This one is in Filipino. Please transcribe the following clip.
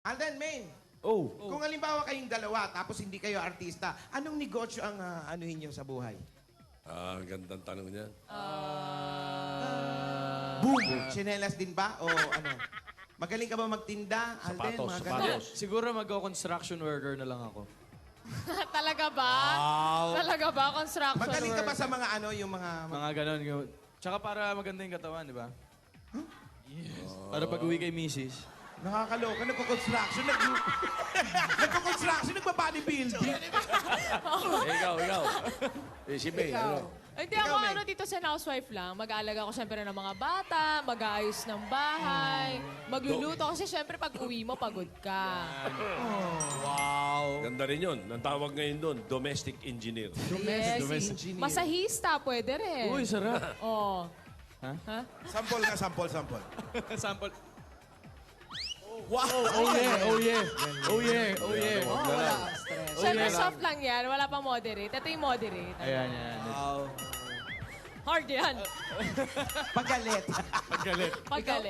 Alden, Main, Oh. kung halimbawa kayong dalawa tapos hindi kayo artista, anong negosyo ang anuhin nyo sa buhay? Gandang tanong niyan. Boom! Chinelas din ba? O ano? Magaling ka ba magtinda, Alden? Sapatos, Mga ganun? sapatos. Siguro mag-construction worker na lang ako. Talaga ba? Talaga ba? Construction Magaling ka ba work? sa mga ano, yung mga... Mga ganon. Tsaka para maganda yung katawan, di ba? Yes. Para pag-uwi kay misis. Nakakaloka, nagko-construction, nagko-construction, nagpa-bodybuilding. Ikaw. Si May, ano? Hindi Ikaw, ako Meg. ano dito sa housewife lang. Mag-aalaga ko siyempre ng mga bata, mag-aayos ng bahay, magluluto. Kasi siyempre pag uwi mo, pagod ka. Ganda rin yun. Ang tawag ngayon doon, domestic engineer. Yes. engineer. Masahista, pwede rin. Uy, sarap. Oh. Sample nga, sample. Sample. Wow! Oh yeah, oh yeah. Oh yeah, oh yeah. Siyempre soft lang yan. Wala pang moderate. Ito yung moderate. Ayan, yan. Hard yan. Pagalit. Paggalit. Paggalit.